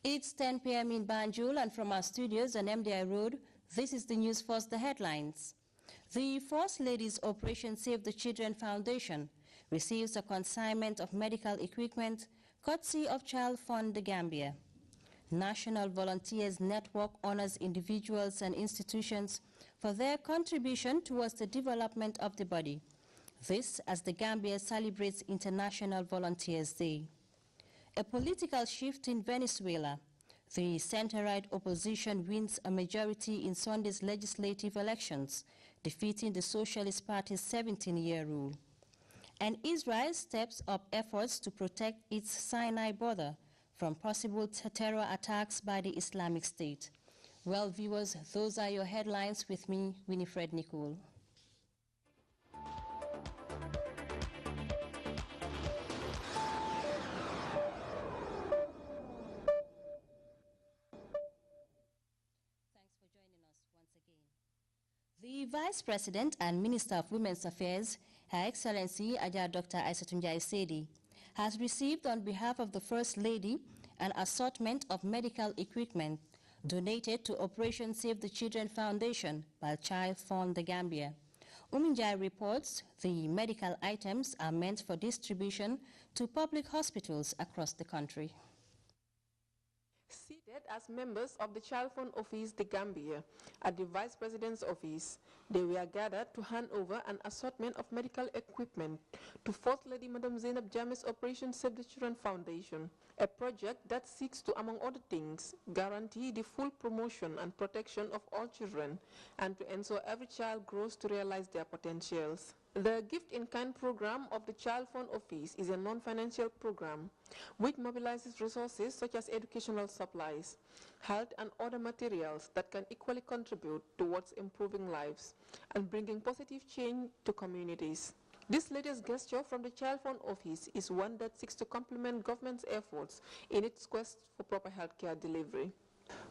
It's 10 p.m. in Banjul, and from our studios on MDI Road, this is the news. First, the headlines. The First Lady's Operation Save the Children Foundation receives a consignment of medical equipment courtesy of Child Fund The Gambia. National Volunteers Network honors individuals and institutions for their contribution towards the development of the body. This as the Gambia celebrates International Volunteers Day. A political shift in Venezuela. The center-right opposition wins a majority in Sunday's legislative elections, defeating the Socialist Party's 17-year rule. And Israel steps up efforts to protect its Sinai border from possible terror attacks by the Islamic State. Well, viewers, those are your headlines. With me, WINIFRED NICOL. The Vice President and Minister of Women's Affairs, Her Excellency Ajah Dr. Aissatou Sedi, has received on behalf of the First Lady an assortment of medical equipment donated to Operation Save the Children Foundation by Child Fund The Gambia. Uminjai reports the medical items are meant for distribution to public hospitals across the country. Seated as members of the Child Fund Office, The Gambia, at the Vice President's office, they were gathered to hand over an assortment of medical equipment to First Lady Madam Zainab Jammeh's Operation Save the Children Foundation, a project that seeks to, among other things, guarantee the full promotion and protection of all children and to ensure every child grows to realize their potentials. The Gift-in-Kind program of the Child Fund Office is a non-financial program which mobilizes resources such as educational supplies, health and other materials that can equally contribute towards improving lives and bringing positive change to communities. This latest gesture from the Child Fund Office is one that seeks to complement government's efforts in its quest for proper healthcare delivery.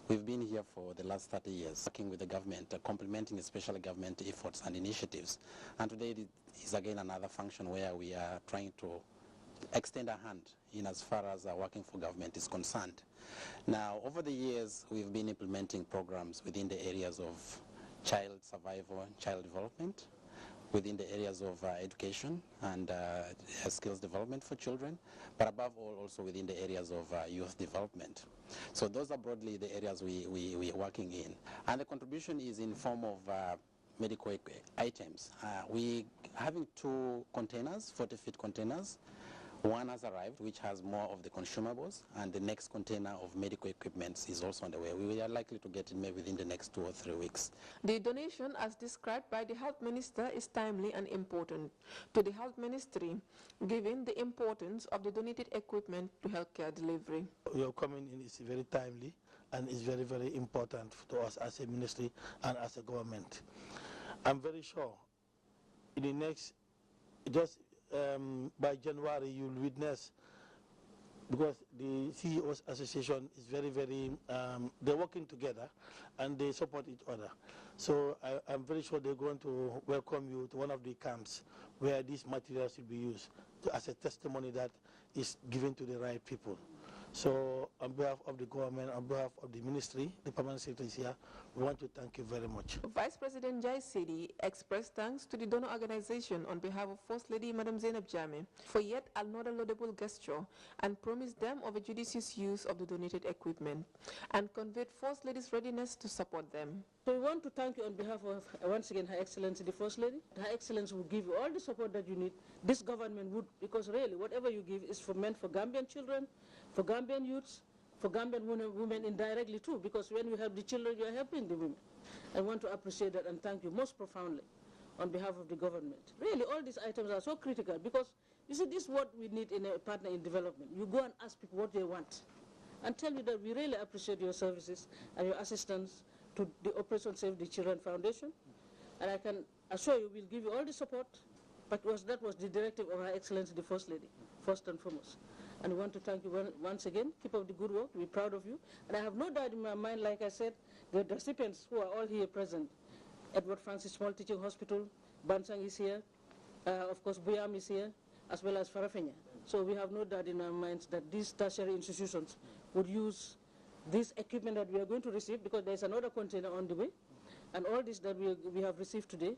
We've been here for the last 30 years, working with the government, complementing especially government efforts and initiatives. And today it is again another function where we are trying to extend a hand in as far as working for government is concerned. Now, over the years, we've been implementing programs within the areas of child survival and child development, within the areas of education and skills development for children, but above all also within the areas of youth development. So those are broadly the areas we are working in. And the contribution is in form of medical items. We having 2 containers, 40-feet containers. One has arrived, which has more of the consumables, and the next container of medical equipment is also on the way. We are likely to get it maybe within the next 2 or 3 weeks. The donation, as described by the Health Minister, is timely and important to the Health Ministry, given the importance of the donated equipment to healthcare delivery. Your coming in is very timely and is very, very important to us as a ministry and as a government. I'm very sure in the next, just by January, you'll witness, because the CEOs Association is very, very, they're working together and they support each other. So I'm very sure they're going to welcome you to one of the camps where these materials will be used as a testimony that is given to the right people. So on behalf of the government, on behalf of the ministry, the permanent secretary here, we want to thank you very much. Vice President Jai Sedi expressed thanks to the donor organization on behalf of First Lady Madam Zainab Jammeh for yet another laudable gesture and promised them of a judicious use of the donated equipment and conveyed First Lady's readiness to support them. So we want to thank you on behalf of, once again, Her Excellency the First Lady. Her Excellency will give you all the support that you need. This government would, because really whatever you give is meant for Gambian children, for Gambian youths, for Gambian women indirectly too, because when you help the children, you are helping the women. I want to appreciate that and thank you most profoundly on behalf of the government. Really, all these items are so critical because, you see, this is what we need in a partner in development. You go and ask people what they want and tell you that we really appreciate your services and your assistance to the Operation Save the Children Foundation. And I can assure you we'll give you all the support, but that was the directive of Her Excellency the First Lady, first and foremost. And we want to thank you once again. Keep up the good work. We're proud of you. And I have no doubt in my mind, like I said, the recipients who are all here present, Edward Francis Small Teaching Hospital, Bansang is here, of course Buyam is here, as well as Farafenya. So we have no doubt in our minds that these tertiary institutions would use this equipment that we are going to receive, because there's another container on the way, and all this that we have received today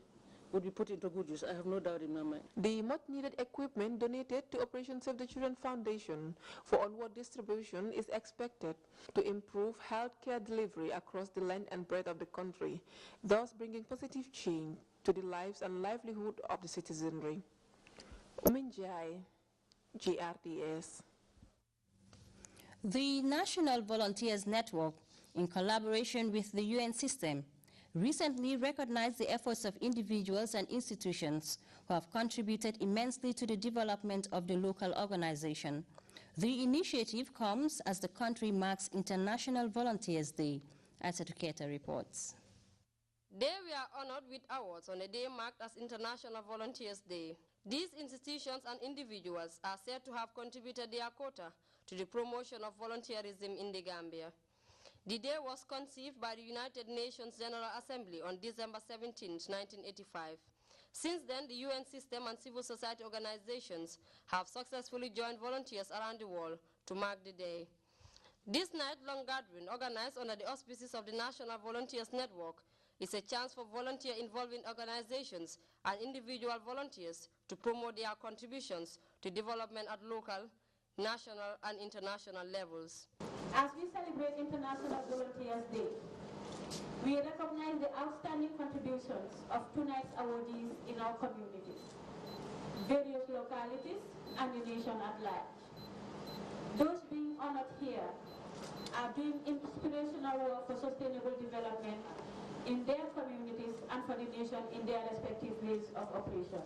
would be put into good use. I have no doubt in my mind. The much-needed equipment donated to Operation Save the Children Foundation for onward distribution is expected to improve healthcare delivery across the length and breadth of the country, thus bringing positive change to the lives and livelihood of the citizenry. Uminjai, GRTS. The National Volunteers Network, in collaboration with the UN system, recently recognized the efforts of individuals and institutions who have contributed immensely to the development of the local organization. The initiative comes as the country marks International Volunteers Day, as Educator reports. They were honored with awards on a day marked as International Volunteers Day. These institutions and individuals are said to have contributed their quota to the promotion of volunteerism in the Gambia. The day was conceived by the United Nations General Assembly on December 17, 1985. Since then, the UN system and civil society organizations have successfully joined volunteers around the world to mark the day. This night-long gathering, organized under the auspices of the National Volunteers Network, is a chance for volunteer-involving organizations and individual volunteers to promote their contributions to development at local, national, and international levels. As we celebrate International Volunteers Day, we recognize the outstanding contributions of tonight's awardees in our communities, various localities, and the nation at large. Those being honored here are doing inspirational work for sustainable development in their communities and for the nation in their respective ways of operation.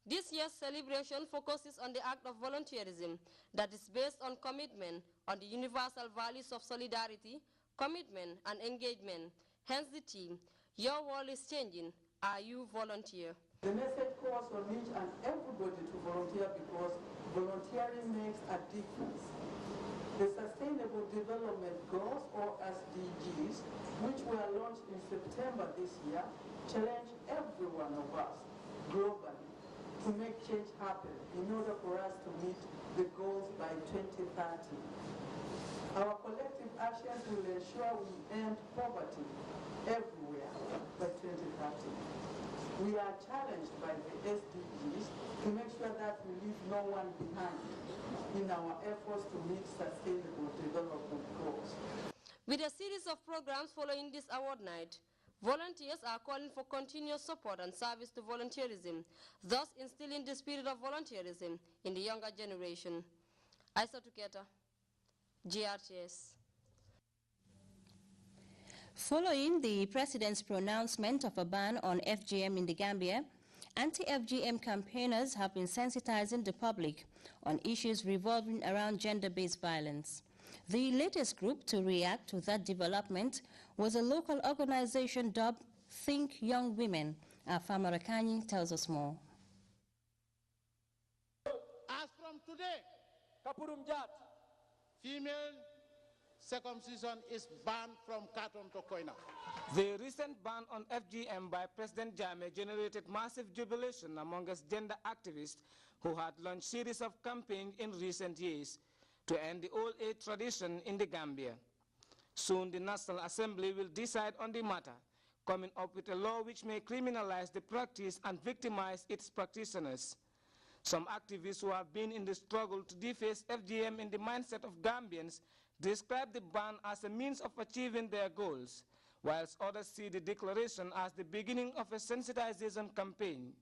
This year's celebration focuses on the act of volunteerism that is based on commitment on the universal values of solidarity, commitment, and engagement. Hence the theme, "Your world is changing, are you volunteer?" The message calls on each and everybody to volunteer because volunteering makes a difference. The Sustainable Development Goals, or SDGs, which were launched in September this year, challenge every one of us globally to make change happen in order for us to meet the goals by 2030. Our collective actions will ensure we end poverty everywhere by 2030. We are challenged by the SDGs to make sure that we leave no one behind in our efforts to meet sustainable development goals. With a series of programs following this award night, volunteers are calling for continuous support and service to volunteerism, thus instilling the spirit of volunteerism in the younger generation. Isa Tuketa, GRTS. Following the President's pronouncement of a ban on FGM in the Gambia, anti-FGM campaigners have been sensitizing the public on issues revolving around gender-based violence. The latest group to react to that development was a local organization dubbed Think Young Women. Afama Rakanyi tells us more. As from today, female circumcision is banned from Katon to Koina. The recent ban on FGM by President Jammeh generated massive jubilation amongst gender activists who had launched a series of campaigns in recent years to end the old age tradition in the Gambia. Soon the National Assembly will decide on the matter, coming up with a law which may criminalize the practice and victimize its practitioners. Some activists who have been in the struggle to deface FGM in the mindset of Gambians describe the ban as a means of achieving their goals, whilst others see the declaration as the beginning of a sensitization campaign.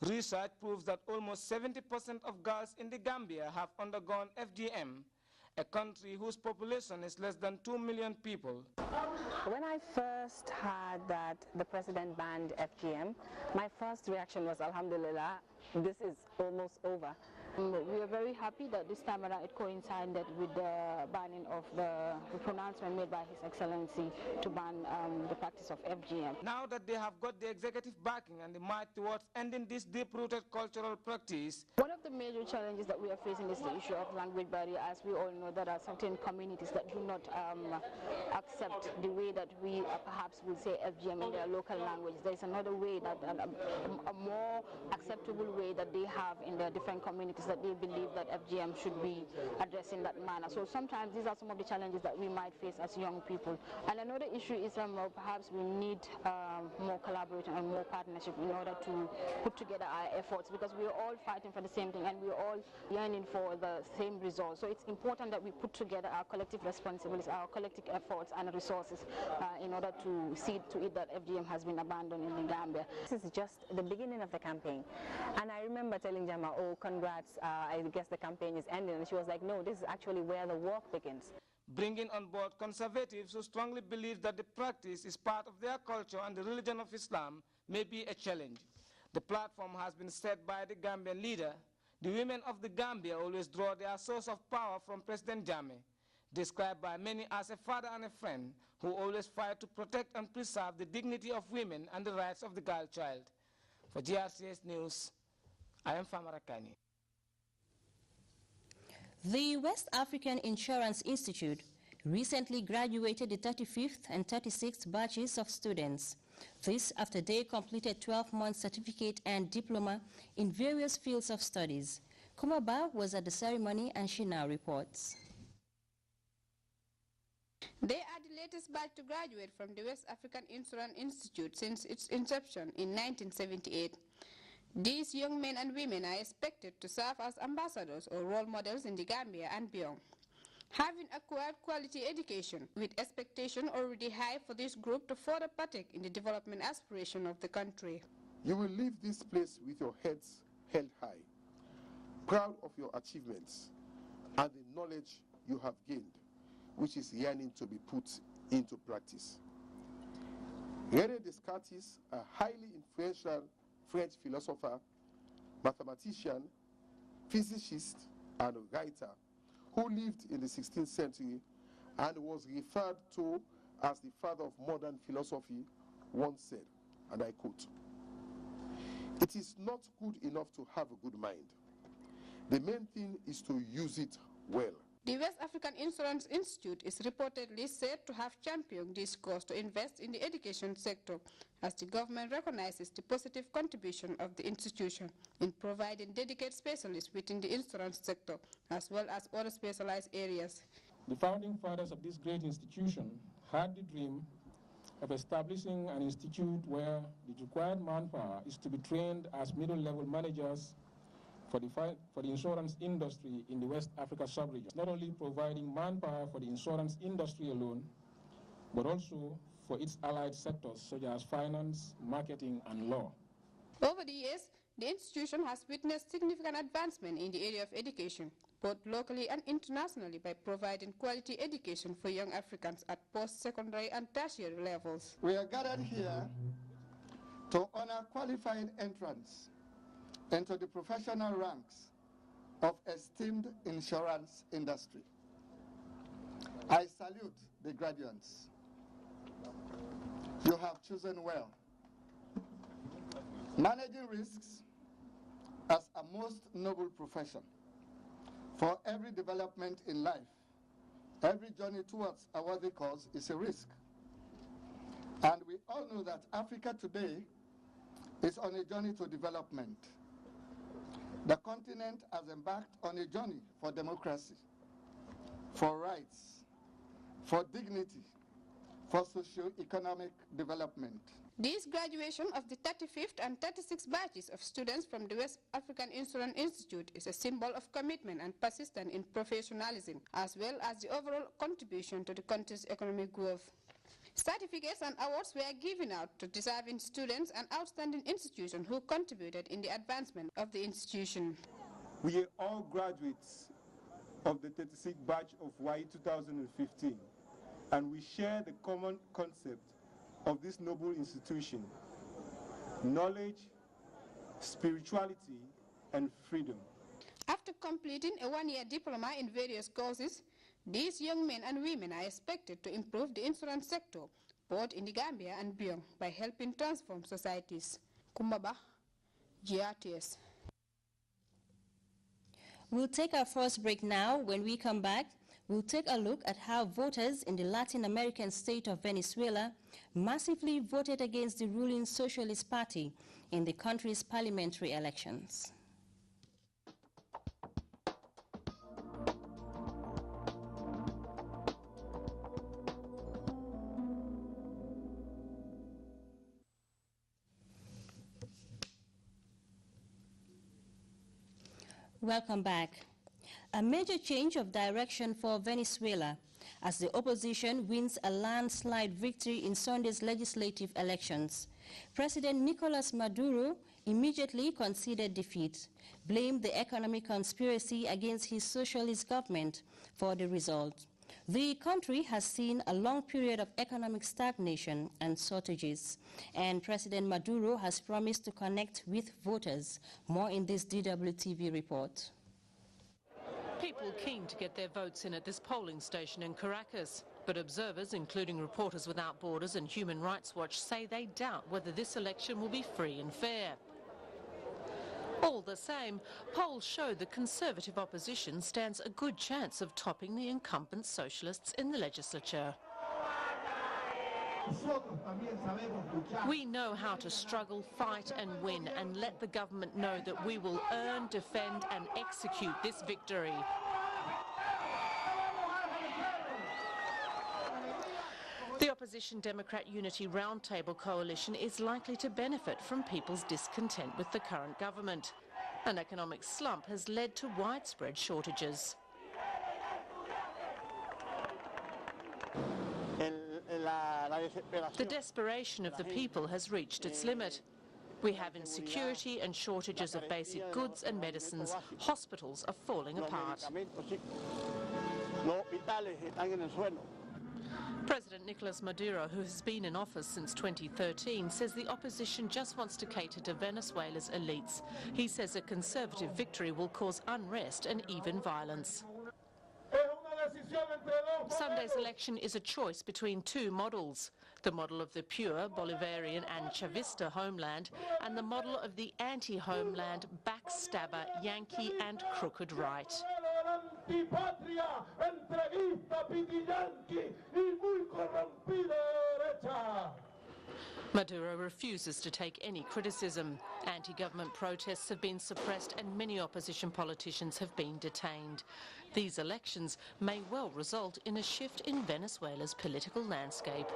Research proves that almost 70% of girls in the Gambia have undergone FGM, a country whose population is less than 2 million people. When I first heard that the president banned FGM, my first reaction was, Alhamdulillah, this is almost over. We are very happy that this time around it coincided with the banning of the pronouncement made by His Excellency to ban the practice of FGM. Now that they have got the executive backing and the might towards ending this deep-rooted cultural practice, one of the major challenges that we are facing is the issue of language barrier. As we all know, there are certain communities that do not accept the way that we perhaps will say FGM in their local language. There's another way, that a more acceptable way that they have in their different communities that they believe that FGM should be addressed in that manner. So sometimes these are some of the challenges that we might face as young people. And another issue is perhaps we need more collaboration and more partnership in order to put together our efforts, because we are all fighting for the same thing and we are all yearning for the same result. So it's important that we put together our collective responsibilities, our collective efforts and resources in order to see to it that FGM has been abandoned in the Gambia. This is just the beginning of the campaign. And I remember telling Jama, oh, congrats, I guess the campaign is ending. And she was like, no, this is actually where the work begins. Bringing on board conservatives who strongly believe that the practice is part of their culture and the religion of Islam may be a challenge. The platform has been set by the Gambian leader. The women of the Gambia always draw their source of power from President Jammeh, described by many as a father and a friend who always fight to protect and preserve the dignity of women and the rights of the girl child. For Grts News, I am Famarakani. The West African Insurance Institute recently graduated the 35th and 36th batches of students. This after they completed 12-month certificate and diploma in various fields of studies. Kumaba was at the ceremony and she now reports. They are the latest batch to graduate from the West African Insurance Institute since its inception in 1978. These young men and women are expected to serve as ambassadors or role models in the Gambia and beyond. Having acquired quality education, with expectation already high for this group to further partake in the development aspiration of the country. You will leave this place with your heads held high, proud of your achievements and the knowledge you have gained, which is yearning to be put into practice. René Descartes, a highly influential French philosopher, mathematician, physicist, and writer, who lived in the 16th century and was referred to as the father of modern philosophy, once said, and I quote, "It is not good enough to have a good mind. The main thing is to use it well." The West African Insurance Institute is reportedly said to have championed this cause to invest in the education sector, as the government recognizes the positive contribution of the institution in providing dedicated specialists within the insurance sector, as well as other specialized areas. The founding fathers of this great institution had the dream of establishing an institute where the required manpower is to be trained as middle-level managers for the insurance industry in the West Africa sub-region, not only providing manpower for the insurance industry alone, but also for its allied sectors such as finance, marketing, and law. Over the years, the institution has witnessed significant advancement in the area of education, both locally and internationally, by providing quality education for young Africans at post-secondary and tertiary levels. We are gathered here to honor qualified entrants into the professional ranks of esteemed insurance industry. I salute the graduates. You have chosen well. Managing risks as a most noble profession. For every development in life, every journey towards a worthy cause is a risk. And we all know that Africa today is on a journey to development. The continent has embarked on a journey for democracy, for rights, for dignity, for socio-economic development. This graduation of the 35th and 36th batches of students from the West African Insurance Institute is a symbol of commitment and persistence in professionalism, as well as the overall contribution to the country's economic growth. Certificates and awards were given out to deserving students and outstanding institutions who contributed in the advancement of the institution. We are all graduates of the 36th batch of YE 2015, and we share the common concept of this noble institution: knowledge, spirituality, and freedom. After completing a one-year diploma in various courses, these young men and women are expected to improve the insurance sector, both in the Gambia and beyond, by helping transform societies. Kumbaba, Grts. We'll take our first break now. When we come back, we'll take a look at how voters in the Latin American state of Venezuela massively voted against the ruling Socialist Party in the country's parliamentary elections. Welcome back. A major change of direction for Venezuela as the opposition wins a landslide victory in Sunday's legislative elections. President Nicolas Maduro immediately conceded defeat, blamed the economic conspiracy against his socialist government for the result. The country has seen a long period of economic stagnation and shortages, and President Maduro has promised to connect with voters. More in this DWTV report. People keen to get their votes in at this polling station in Caracas, but observers, including Reporters Without Borders and Human Rights Watch, say they doubt whether this election will be free and fair. All the same, polls show the Conservative opposition stands a good chance of topping the incumbent socialists in the legislature. We know how to struggle, fight and win, and let the government know that we will earn, defend and execute this victory. The opposition Democrat Unity Roundtable coalition is likely to benefit from people's discontent with the current government. An economic slump has led to widespread shortages. The desperation of the people has reached its limit. We have insecurity and shortages of basic goods and medicines. Hospitals are falling apart. President Nicolas Maduro, who has been in office since 2013, says the opposition just wants to cater to Venezuela's elites. He says a conservative victory will cause unrest and even violence. Sunday's election is a choice between two models, the model of the pure Bolivarian and Chavista homeland and the model of the anti-homeland, backstabber, Yankee and crooked right. Maduro refuses to take any criticism. Anti-government protests have been suppressed and many opposition politicians have been detained. These elections may well result in a shift in Venezuela's political landscape.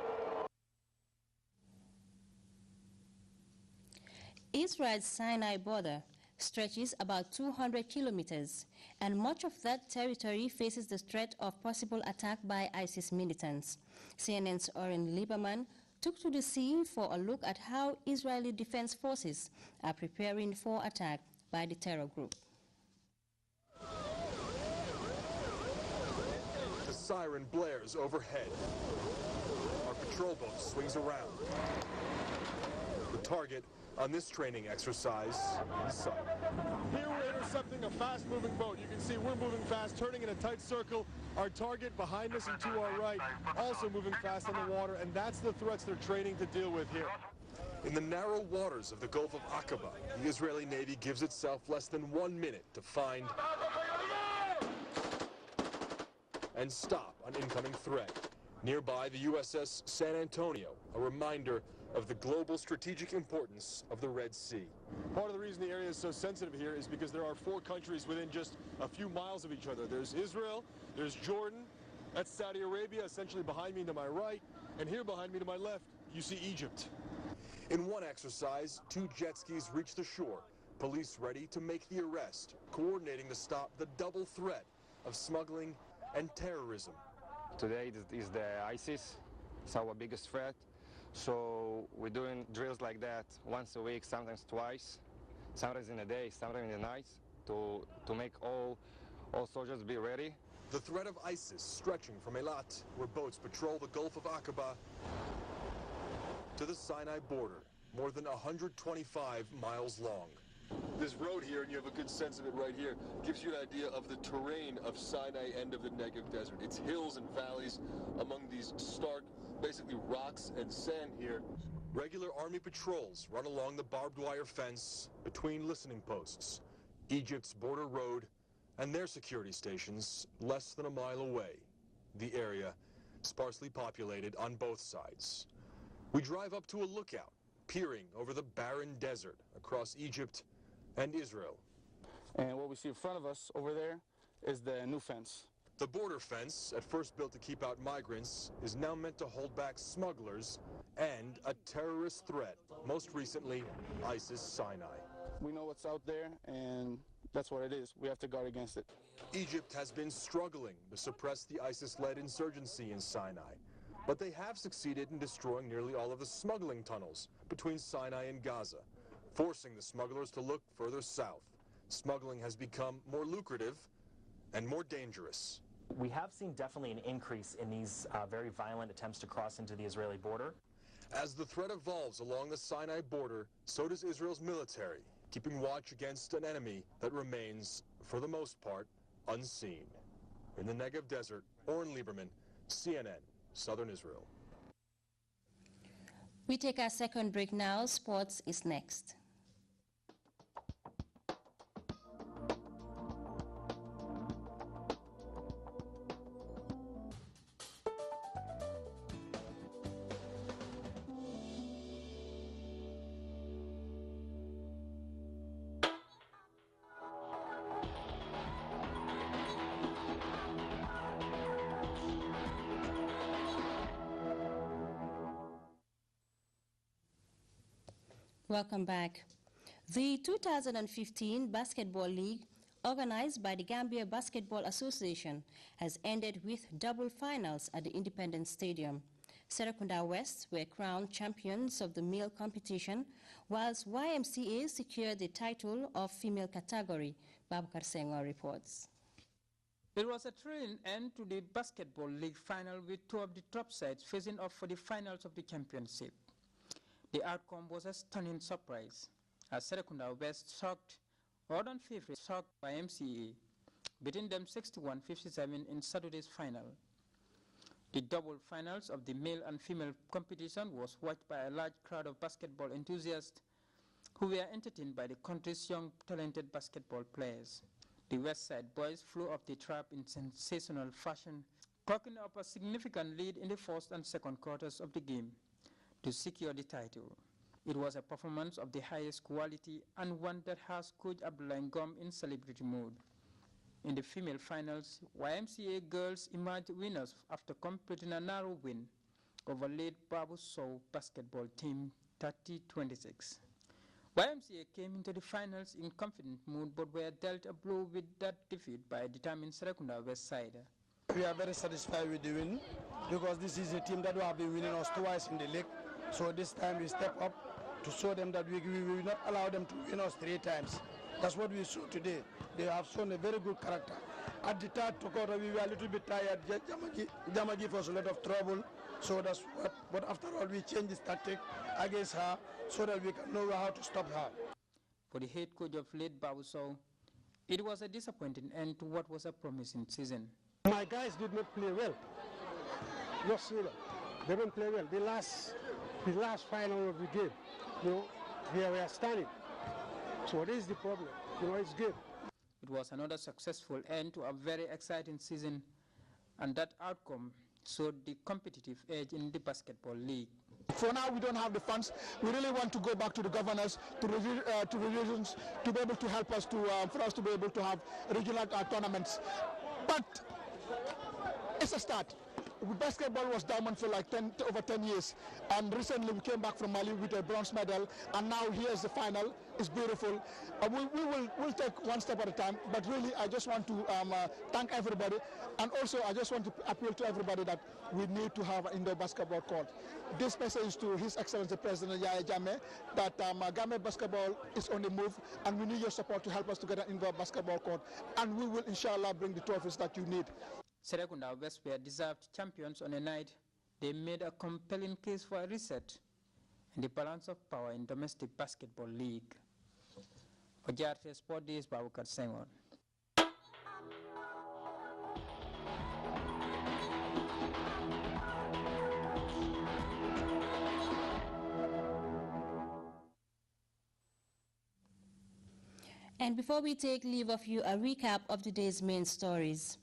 Israel's Sinai border stretches about 200 kilometers, and much of that territory faces the threat of possible attack by ISIS militants. CNN's Oren Lieberman took to the sea for a look at how Israeli defense forces are preparing for attack by the terror group. The siren blares overhead. Our patrol boat swings around. The target on this training exercise in sight. Here we're intercepting a fast-moving boat. You can see we're moving fast, turning in a tight circle. Our target behind us and to our right also moving fast on the water, and that's the threats they're training to deal with here. In the narrow waters of the Gulf of Aqaba, the Israeli Navy gives itself less than 1 minute to find and stop an incoming threat. Nearby, the USS San Antonio, a reminder of the global strategic importance of the Red Sea. Part of the reason the area is so sensitive here is because there are 4 countries within just a few miles of each other. There's Israel, there's Jordan, that's Saudi Arabia, essentially behind me to my right, and here behind me to my left, you see Egypt. In one exercise, 2 jet skis reach the shore, police ready to make the arrest, coordinating to stop the double threat of smuggling and terrorism. Today is the ISIS, it's our biggest threat. So we're doing drills like that once a week, sometimes twice, sometimes in the day, sometimes in the night, to make all soldiers be ready. The threat of ISIS stretching from Eilat, where boats patrol the Gulf of Aqaba, to the Sinai border, more than 125 miles long. This road here, and you have a good sense of it right here, gives you an idea of the terrain of Sinai end of the Negev Desert. It's hills and valleys among these stark, basically rocks and sand here. Regular army patrols run along the barbed wire fence between listening posts, Egypt's border road, and their security stations less than a mile away. The area sparsely populated on both sides. We drive up to a lookout, peering over the barren desert across Egypt and Israel. And what we see in front of us over there is the new fence. The border fence, at first built to keep out migrants, is now meant to hold back smugglers and a terrorist threat, most recently ISIS Sinai. We know what's out there, and that's what it is. We have to guard against it. Egypt has been struggling to suppress the ISIS-led insurgency in Sinai, but they have succeeded in destroying nearly all of the smuggling tunnels between Sinai and Gaza, forcing the smugglers to look further south. Smuggling has become more lucrative and more dangerous. We have seen definitely an increase in these very violent attempts to cross into the Israeli border. As the threat evolves along the Sinai border, so does Israel's military, keeping watch against an enemy that remains, for the most part, unseen. In the Negev desert, Oren Lieberman, CNN, Southern Israel. We take our second break now. Sports is next. Welcome back. The 2015 Basketball League, organized by the Gambia Basketball Association, has ended with double finals at the Independence Stadium. Serekunda West were crowned champions of the male competition, whilst YMCA secured the title of female category. Babakar Senghor reports. It was a thrilling end to the Basketball League final with two of the top sides facing off for the finals of the championship. The outcome was a stunning surprise, as Serekunda West shocked Northern favorites shocked by MCA, beating them 61-57 in Saturday's final. The double finals of the male and female competition was watched by a large crowd of basketball enthusiasts who were entertained by the country's young talented basketball players. The West Side boys flew off the trap in sensational fashion, clocking up a significant lead in the first and second quarters of the game to secure the title. It was a performance of the highest quality and one that has Coach Abdullah Ngom in celebrity mood. In the female finals, YMCA girls emerged winners after completing a narrow win over late Babu Sow basketball team 30-26. YMCA came into the finals in confident mood but were dealt a blow with that defeat by a determined Serekunda West side. We are very satisfied with the win because this is a team that will have been winning us twice in the league. So this time we step up to show them that we will not allow them to win us 3 times. That's what we saw today. They have shown a very good character. At the third quarter, we were a little bit tired. Jama gave us a lot of trouble. So that's what, but after all, we changed this tactic against her so that we can know how to stop her. For the head coach of late Babu Sow, it was a disappointing end to what was a promising season. My guys did not play well. Just so they didn't play well. The last final of the game, they were standing. So what is the problem? It's good. It was another successful end to a very exciting season, and that outcome showed the competitive edge in the basketball league. For now, we don't have the funds. We really want to go back to the governors, to regions, to be able to help us for us to be able to have regional tournaments. But it's a start. Basketball was dormant for like over 10 years, and recently we came back from Mali with a bronze medal, and now here's the final. It's beautiful. We'll take one step at a time, but really I just want to thank everybody, and also I just want to appeal to everybody that we need to have an indoor basketball court. This message to His Excellency President Yahya Jammeh that Gambia basketball is on the move, and we need your support to help us to get an indoor basketball court, and we will inshallah bring the trophies that you need. Serekunda West were deserved champions on a night. They made a compelling case for a reset in the balance of power in domestic basketball league. For Grts Sport Days, Babakar Senghor. And before we take leave of you, a recap of today's main stories.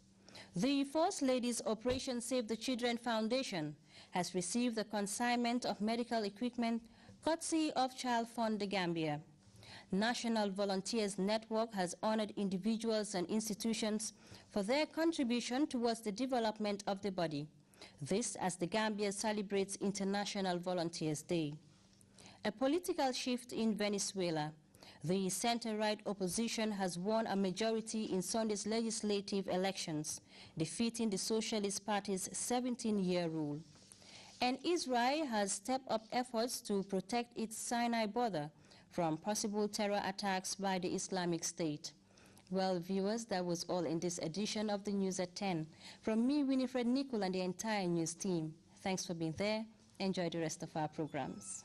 The First Lady's Operation Save the Children Foundation has received the consignment of medical equipment courtesy of Child Fund The Gambia. National Volunteers Network has honored individuals and institutions for their contribution towards the development of the body. This as the Gambia celebrates International Volunteers Day. A political shift in Venezuela. The center-right opposition has won a majority in Sunday's legislative elections, defeating the Socialist Party's 17-year rule. And Israel has stepped up efforts to protect its Sinai border from possible terror attacks by the Islamic State. Well, viewers, that was all in this edition of the News at 10. From me, WINIFRED, NICOL, and the entire news team, thanks for being there. Enjoy the rest of our programs.